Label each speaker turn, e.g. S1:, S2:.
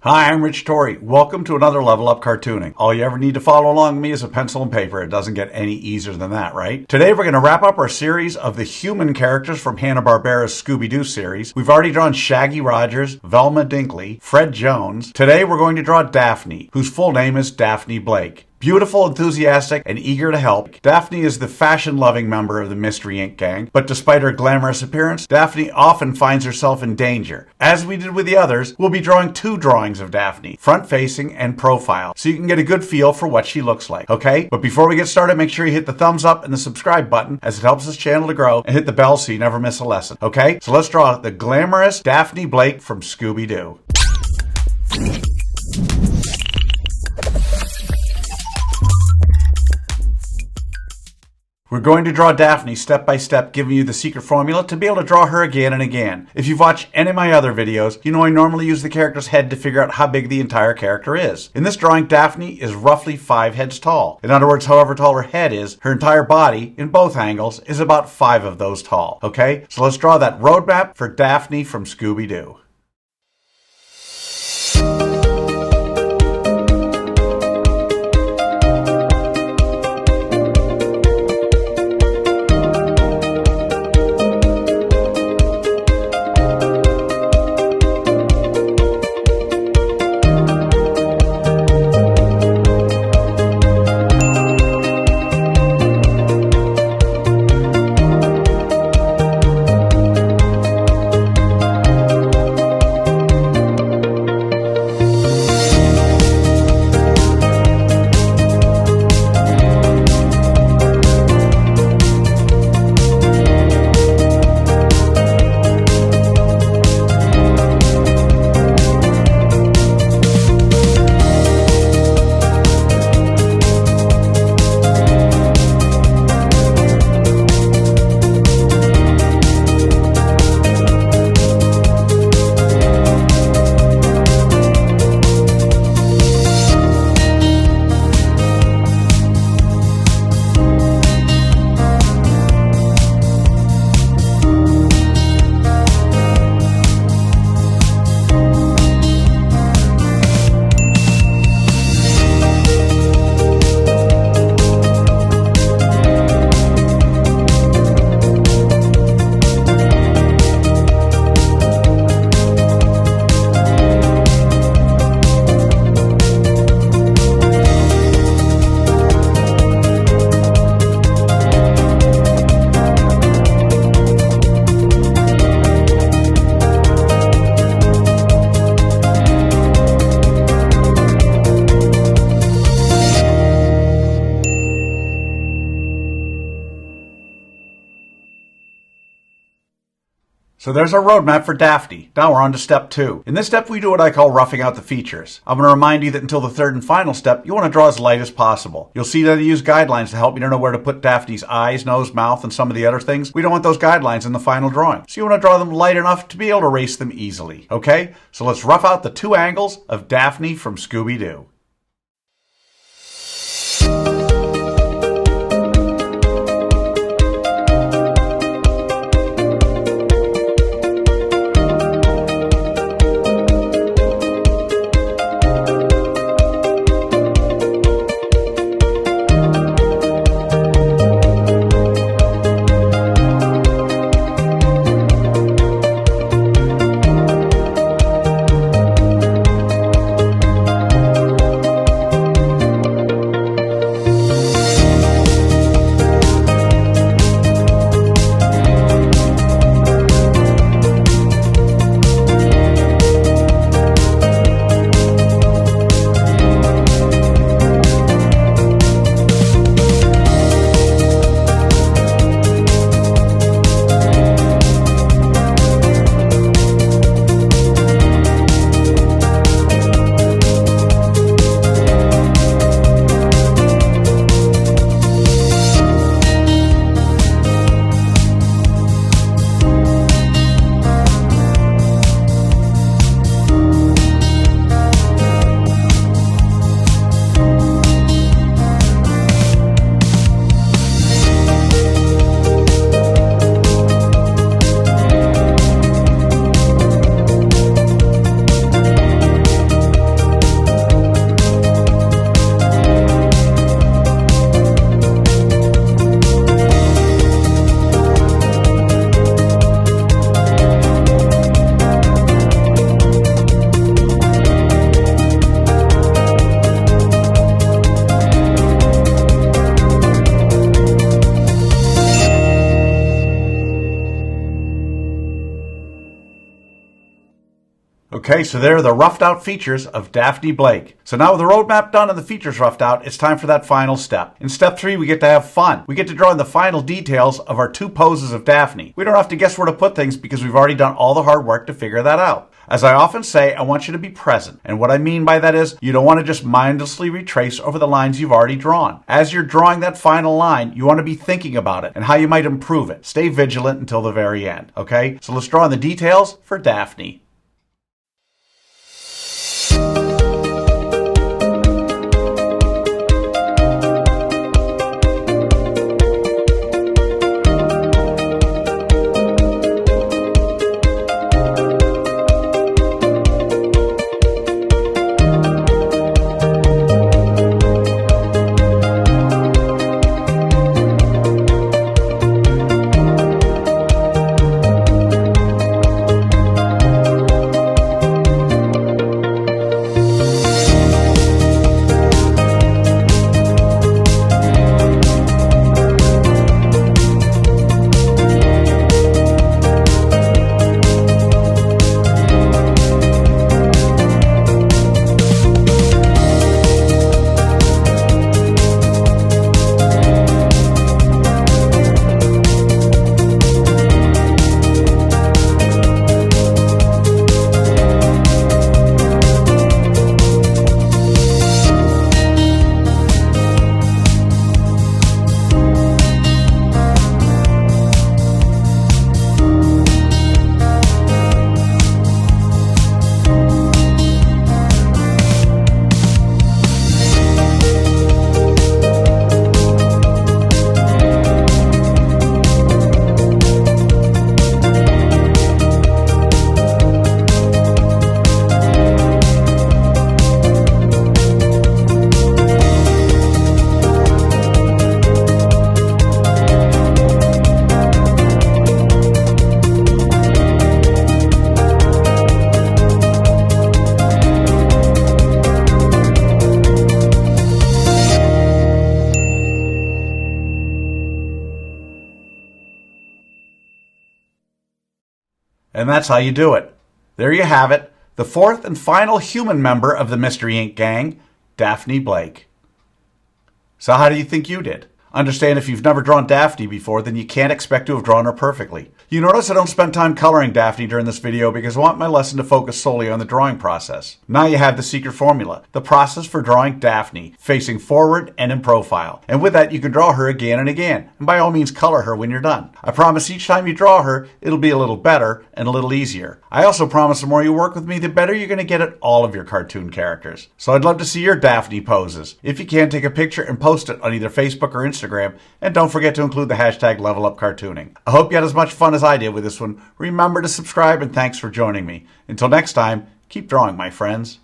S1: Hi, I'm Rich Torrey. Welcome to another Level Up Cartooning. All you ever need to follow along with me is a pencil and paper. It doesn't get any easier than that, right? Today we're going to wrap up our series of the human characters from Hanna-Barbera's Scooby Doo series. We've already drawn Shaggy Rogers, Velma Dinkley, Fred Jones. Today we're going to draw Daphne, whose full name is Daphne Blake. Beautiful, enthusiastic, and eager to help, Daphne is the fashion-loving member of the Mystery Inc. gang, but despite her glamorous appearance, Daphne often finds herself in danger. As we did with the others, we'll be drawing two drawings of Daphne, front-facing and profile, so you can get a good feel for what she looks like, okay? But before we get started, make sure you hit the thumbs up and the subscribe button, as it helps this channel to grow, and hit the bell so you never miss a lesson, okay? So let's draw the glamorous Daphne Blake from Scooby Doo. We're going to draw Daphne step by step, giving you the secret formula to be able to draw her again and again. If you've watched any of my other videos, you know I normally use the character's head to figure out how big the entire character is. In this drawing, Daphne is roughly 5 heads tall. In other words, however tall her head is, her entire body, in both angles, is about 5 of those tall. Okay? So let's draw that roadmap for Daphne from Scooby Doo. So there's our roadmap for Daphne. Now we're on to step 2. In this step, we do what I call roughing out the features. I'm going to remind you that until the third and final step, you want to draw as light as possible. You'll see that I use guidelines to help you to know where to put Daphne's eyes, nose, mouth, and some of the other things. We don't want those guidelines in the final drawing. So you want to draw them light enough to be able to erase them easily. Okay? So let's rough out the 2 angles of Daphne from Scooby Doo. Okay, so there are the roughed out features of Daphne Blake. So now with the roadmap done and the features roughed out, it's time for that final step. In step 3, we get to have fun. We get to draw in the final details of our 2 poses of Daphne. We don't have to guess where to put things because we've already done all the hard work to figure that out. As I often say, I want you to be present. And what I mean by that is you don't want to just mindlessly retrace over the lines you've already drawn. As you're drawing that final line, you want to be thinking about it and how you might improve it. Stay vigilant until the very end, okay? So let's draw in the details for Daphne. And that's how you do it. There you have it, the 4th and final human member of the Mystery Inc. gang, Daphne Blake. So how do you think you did? Understand if you've never drawn Daphne before, then you can't expect to have drawn her perfectly. You notice I don't spend time coloring Daphne during this video because I want my lesson to focus solely on the drawing process. Now you have the secret formula, the process for drawing Daphne, facing forward and in profile. And with that, you can draw her again and again. And by all means, color her when you're done. I promise each time you draw her, it'll be a little better and a little easier. I also promise the more you work with me, the better you're going to get at all of your cartoon characters. So I'd love to see your Daphne poses. If you can, take a picture and post it on either Facebook or Instagram. And don't forget to include the hashtag #LevelUpCartooning. I hope you had as much fun as I did with this one. Remember to subscribe and thanks for joining me. Until next time, keep drawing, my friends.